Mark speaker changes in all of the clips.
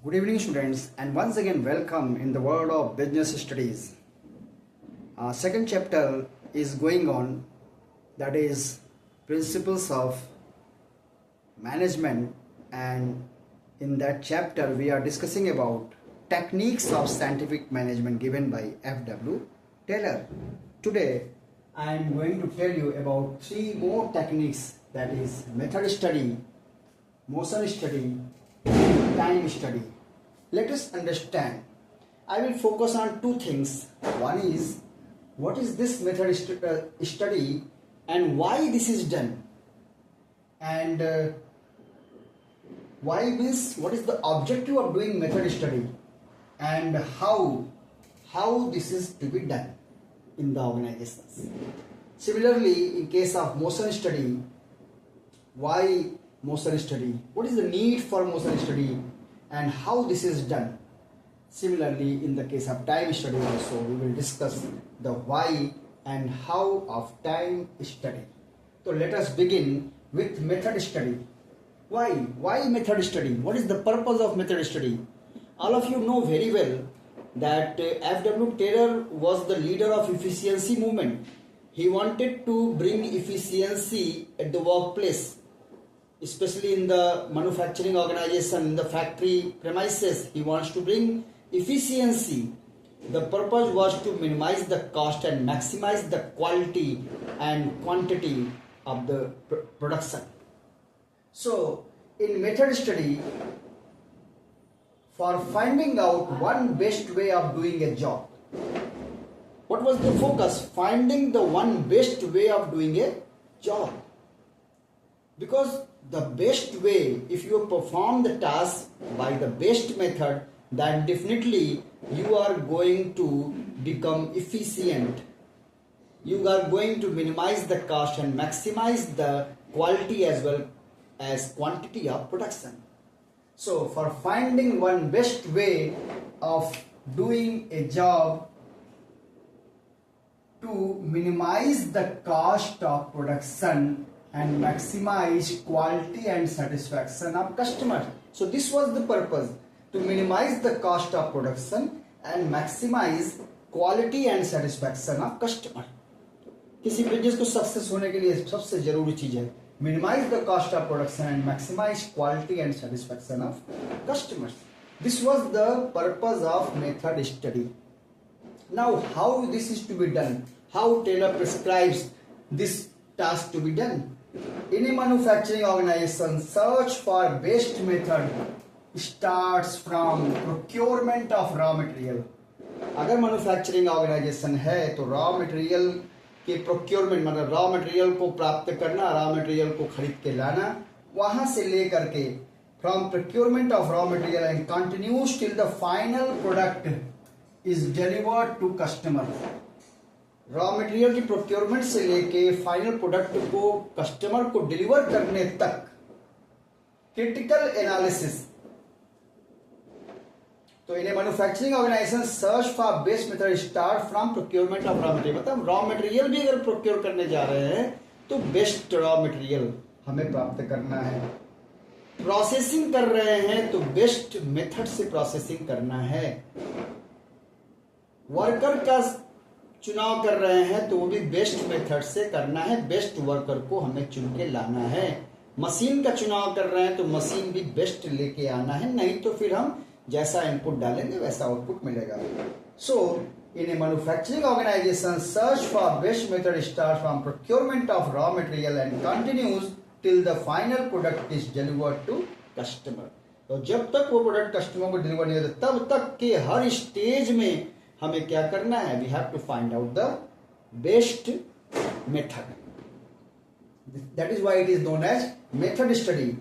Speaker 1: Good evening, students, and once again, welcome in the world of business studies. Second chapter is going on, that is principles of management, and in that chapter, we are discussing about techniques of scientific management given by F.W. Taylor. Today, I am going to tell you about three more techniques, that is method study, motion study, time study. Let us understand. I will focus on two things. One is what is this method study and why this is done, and why means what is the objective of doing method study, and how this is to be done in the organizations. Similarly, in case of motion study, why motion study, what is the need for motion study, and how this is done. Similarly, in the case of time study also, we will discuss the why and how of time study. So let us begin with method study. Why method study? What is the purpose of method study? All of you know very well that F.W. Taylor was the leader of efficiency movement. He wanted to bring efficiency at the workplace, especially in the manufacturing organization, in the factory premises. He wants to bring efficiency. The purpose was to minimize the cost and maximize the quality and quantity of the production. So, in method study, for finding out one best way of doing a job, what was the focus? Finding the one best way of doing a job. Because the best way, if you perform the task by the best method, then definitely you are going to become efficient. You are going to minimize the cost and maximize the quality as well as quantity of production. So for finding one best way of doing a job to minimize the cost of production and maximize quality and satisfaction of customers. So this was the purpose, to minimize the cost of production and maximize quality and satisfaction of customer. किसी business को success होने के लिए सबसे जरूरी चीज है minimize the cost of production and maximize quality and satisfaction of customers. This was the purpose of method study. Now how this is to be done? How Taylor prescribes this task to be done? In a manufacturing organization, search for best method starts from procurement of raw material. अगर manufacturing organisation है तो raw material के procurement मतलब raw material को प्राप्त करना, raw material को खरीद के लाना, वहां से लेकर के from procurement of raw material and continues till the final product is delivered to customer. Raw material की प्रोक्योरमेंट से लेके फाइनल प्रोडक्ट को कस्टमर को डिलीवर करने तक क्रिटिकल एनालिसिस. तो in manufacturing organisation search for best method start from procurement of raw material. मतलब raw material भी अगर प्रोक्योर करने जा रहे हैं तो बेस्ट रॉ मटेरियल हमें प्राप्त करना है. प्रोसेसिंग कर रहे हैं तो बेस्ट मेथड से प्रोसेसिंग करना है. वर्कर का चुनाव कर रहे हैं तो वो भी बेस्ट मेथड से करना है. बेस्ट वर्कर को हमें चुन के लाना है. मशीन का चुनाव कर रहे हैं तो मशीन भी बेस्ट लेके आना है, नहीं तो फिर हम जैसा इनपुट डालेंगे वैसा आउटपुट मिलेगा. So in a manufacturing organisation search for best method start from procurement of raw material and continues till the final product is delivered to customer. तो जब तक वो प्रोडक्ट कस्टमर को डिलीवर नहीं होता तब तक के हर स्टेज में हमें क्या करना है? We have to find out the best method. That is why it is known as method study.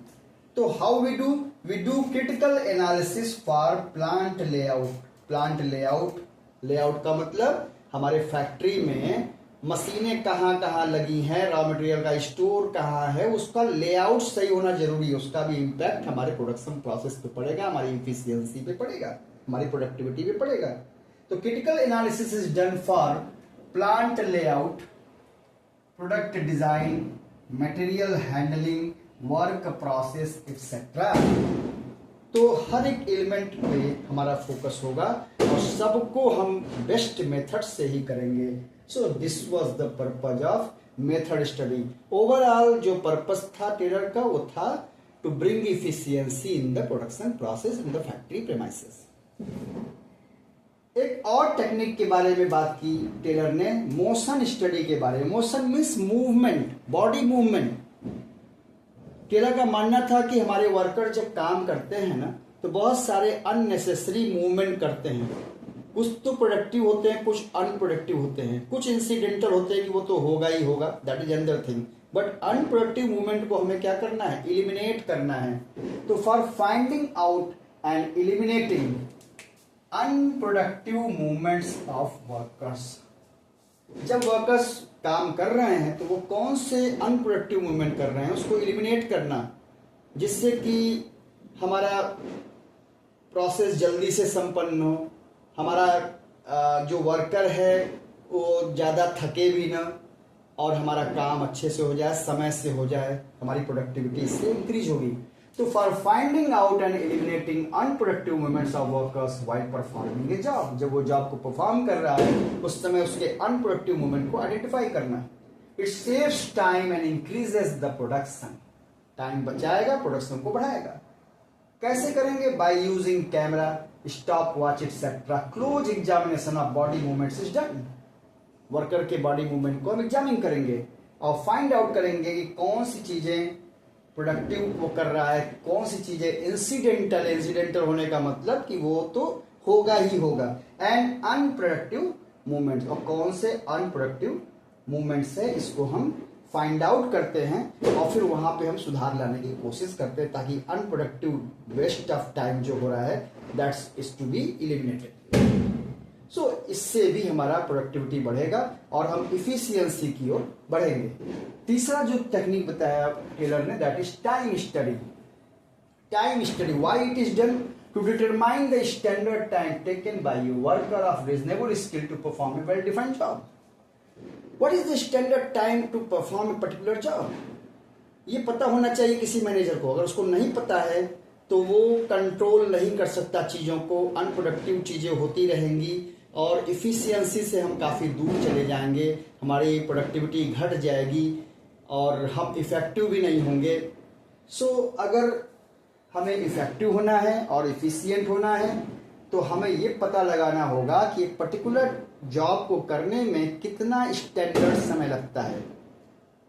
Speaker 1: तो how we do critical analysis for plant layout. Plant layout का मतलब हमारे फैक्ट्री में मशीनें कहाँ कहाँ लगी हैं, रॉ मटेरियल का स्टोर कहाँ है, उसका लेआउट सही होना जरूरी है. उसका भी इम्पैक्ट हमारे प्रोडक्शन प्रोसेस पे पड़ेगा, हमारी इफिशियंसी पे पड़ेगा, हमारी प्रोडक्टिविटी पे पड़ेगा. तो critical analysis is done for plant layout, product design, material handling, work process, etc. तो हर एक एलिमेंट पे हमारा फोकस होगा और सबको हम बेस्ट मेथड से ही करेंगे। So this was the purpose of method study. Overall जो पर्पस था टेलर का वो था to bring efficiency in the production process in the factory premises. एक और टेक्निक के बारे में बात की टेलर ने, मोशन स्टडी के बारे में। Motion means movement, body movement. Taylor का मानना था कि हमारे वर्कर जब काम करते हैं ना तो बहुत सारे अननेसेसरी मूवमेंट करते हैं। कुछ तो प्रोडक्टिव होते हैं, कुछ अनप्रोडक्टिव होते हैं, कुछ इंसिडेंटल होते हैं कि वो तो होगा ही होगा, that is another thing. But unproductive movement को हमें क्या करना है, इलिमिनेट करना है। तो for finding out and eliminating unproductive movements of workers, जब वर्कर्स काम कर रहे हैं तो वो कौन से अनप्रोडक्टिव मूवमेंट कर रहे हैं उसको एलिमिनेट करना, जिससे कि हमारा प्रोसेस जल्दी से संपन्न हो, हमारा जो वर्कर है वो ज़्यादा थके भी ना और हमारा काम अच्छे से हो जाए, समय से हो जाए, हमारी प्रोडक्टिविटी इससे इंक्रीज होगी। तो for finding out and eliminating unproductive movements of workers while performing A job, जब वो जॉब को परफॉर्म कर रहा है उस समय उसके अनप्रोडक्टिव मूवमेंट को आइडेंटिफाई करना है। It saves time and increases the production, time बचाएगा, प्रोडक्शन को बढ़ाएगा। कैसे करेंगे? By using camera, stop watch etcetera, close examination of body movements is done. Worker के बॉडी मूवमेंट को हम एग्जामिन करेंगे और फाइंड आउट करेंगे कि कौन सी चीजें प्रोडक्टिव वो कर रहा है, कौन सी चीजें इंसिडेंटल। इंसिडेंटल होने का मतलब कि वो तो होगा ही होगा। एंड अनप्रोडक्टिव मूवमेंट्स, और कौन से अनप्रोडक्टिव मूवमेंट्स है इसको हम फाइंड आउट करते हैं और फिर वहां पे हम सुधार लाने की कोशिश करते हैं ताकि अनप्रोडक्टिव वेस्ट ऑफ टाइम जो हो रहा है that's is to be eliminated. So इससे भी हमारा प्रोडक्टिविटी बढ़ेगा और हम इफिशियंसी की ओर बढ़ेंगे। तीसरा जो टेक्निक बताया टेलर ने that is time study. Time study, why it is done? To determine the standard time taken by your worker of reasonable skill to perform a well defined job. What is the standard time to perform a particular job? ये पता होना चाहिए किसी manager को। अगर उसको नहीं पता है तो वो कंट्रोल नहीं कर सकता चीजों को, अनप्रोडक्टिव चीजें होती रहेंगी और इफिशियंसी से हम काफ़ी दूर चले जाएंगे, हमारी प्रोडक्टिविटी घट जाएगी और हम इफ़ेक्टिव भी नहीं होंगे। सो अगर हमें इफ़ेक्टिव होना है और इफ़िशियंट होना है तो हमें ये पता लगाना होगा कि एक पर्टिकुलर जॉब को करने में कितना स्टैंडर्ड समय लगता है।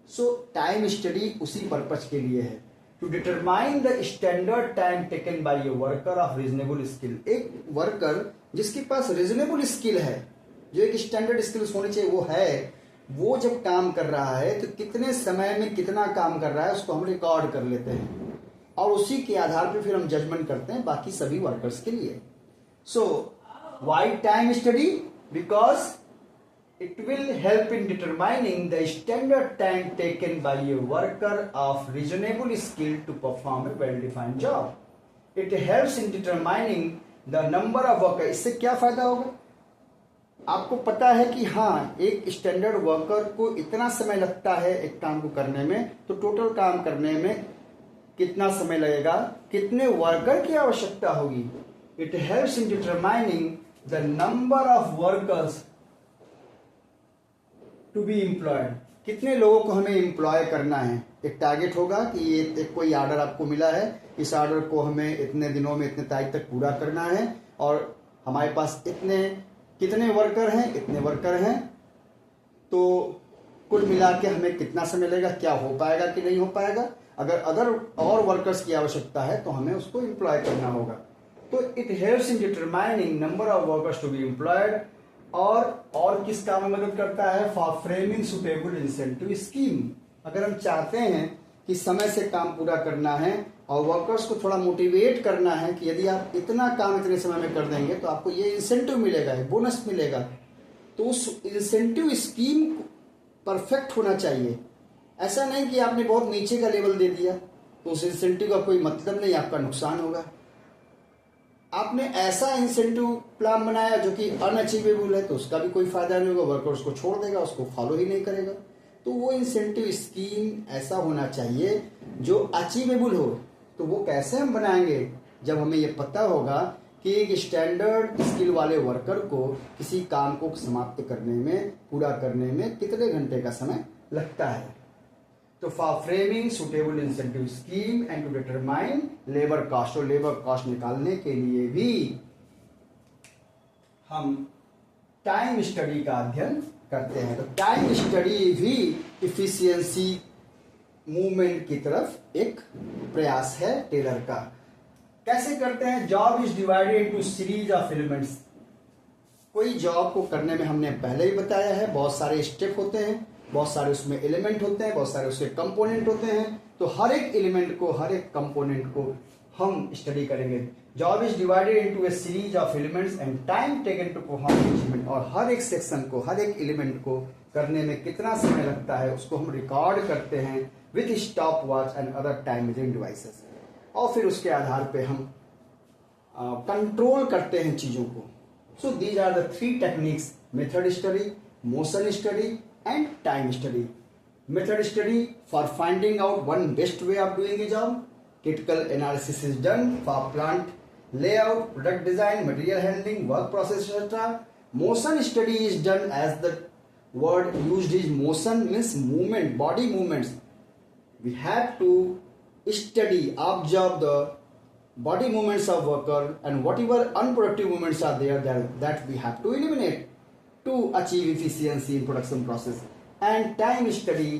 Speaker 1: सो टाइम स्टडी उसी पर्पज के लिए है, to determine the standard time taken by a worker of reasonable skill. एक वर्कर जिसके पास रीजनेबल स्किल है, जो एक स्टैंडर्ड स्किल्स होनी चाहिए वो है, वो जब काम कर रहा है तो कितने समय में कितना काम कर रहा है उसको हम रिकॉर्ड कर लेते हैं और उसी के आधार पर फिर हम जजमेंट करते हैं बाकी सभी वर्कर्स के लिए। So why time study? Because it will help in determining the standard time taken by a worker of reasonable skill to perform a well-defined job. It helps in determining the number of workers. इससे क्या फायदा होगा? आपको पता है कि हाँ एक स्टैंडर्ड वर्कर को इतना समय लगता है एक काम को करने में, तो टोटल काम करने में कितना समय लगेगा, कितने वर्कर की आवश्यकता होगी। It helps in determining the number of workers to be employed, कितने लोगों को हमें एम्प्लॉय करना है। एक टारगेट होगा कि ये एक कोई ऑर्डर आपको मिला है, इस ऑर्डर को हमें इतने दिनों में इतने तारीख तक पूरा करना है और हमारे पास कितने वर्कर हैं, इतने वर्कर हैं, तो कुल मिला के हमें कितना समय लगेगा, क्या हो पाएगा कि नहीं हो पाएगा। अगर अदर और वर्कर्स की आवश्यकता है तो हमें उसको एम्प्लॉय करना होगा। तो it helps in determining number of workers to be employed. और किस काम में मदद करता है? For framing suitable incentive scheme. अगर हम चाहते हैं कि समय से काम पूरा करना है और वर्कर्स को थोड़ा मोटिवेट करना है कि यदि आप इतना काम इतने समय में कर देंगे तो आपको ये इंसेंटिव मिलेगा, बोनस मिलेगा, तो उस इंसेंटिव स्कीम परफेक्ट होना चाहिए। ऐसा नहीं कि आपने बहुत नीचे का लेवल दे दिया तो उस इंसेंटिव का कोई मतलब नहीं, आपका नुकसान होगा। आपने ऐसा इंसेंटिव प्लान बनाया जो कि अनअचीवेबल है तो उसका भी कोई फायदा नहीं होगा, वर्कर उसको छोड़ देगा, उसको फॉलो ही नहीं करेगा। तो वो इंसेंटिव स्कीम ऐसा होना चाहिए जो अचीवेबल हो। तो वो कैसे हम बनाएंगे? जब हमें ये पता होगा कि एक स्टैंडर्ड स्किल वाले वर्कर को किसी काम को समाप्त करने में, पूरा करने में कितने घंटे का समय लगता है। तो for framing suitable incentive scheme and to determine labour cost, और लेबर कॉस्ट निकालने के लिए भी हम टाइम स्टडी का अध्ययन करते हैं। तो टाइम स्टडी भी इफिशियंसी मूवमेंट की तरफ एक प्रयास है टेलर का। कैसे करते हैं? Job is divided into series of elements. कोई जॉब को करने में हमने पहले ही बताया है, बहुत सारे स्टेप होते हैं, बहुत सारे उसमें एलिमेंट होते हैं, बहुत सारे उसके कंपोनेंट होते हैं। तो हर एक एलिमेंट को, हर एक कंपोनेंट को हम स्टडी करेंगे। Job is divided into a series of elements and time taken to perform element, और हर एक सेक्शन को, हर एक एलिमेंट को करने में कितना समय लगता है उसको हम रिकॉर्ड करते हैं with stop watch and other time measuring devices, और फिर उसके आधार पे हम कंट्रोल करते हैं चीजों को। So these are the 3 techniques: method study, motion study and time study. Method study for finding out one best way of doing a job. Critical analysis is done for plant layout, product design, material handling, work process, etc. Motion study is done, as the word used is motion, means movement, body movements. We have to study, observe the body movements of worker, and whatever unproductive movements are there, that we have to eliminate to achieve efficiency in production process. And time study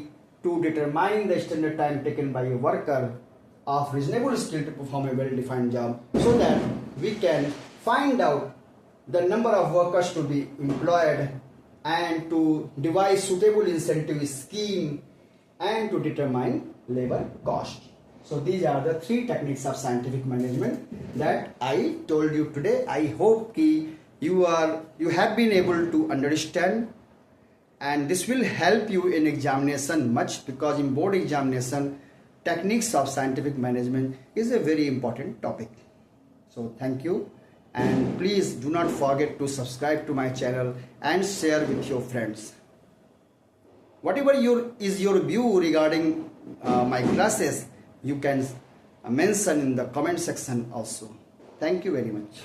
Speaker 1: to determine the standard time taken by a worker of reasonable skill to perform a well-defined job, so that we can find out the number of workers to be employed and to devise suitable incentive scheme and to determine labor cost. So these are the 3 techniques of scientific management that I told you today. I hope ki you have been able to understand, and this will help you in examination much, because in board examination techniques of scientific management is a very important topic. So thank you, and please do not forget to subscribe to my channel and share with your friends. Whatever is your view regarding my classes, you can mention in the comment section also. Thank you very much.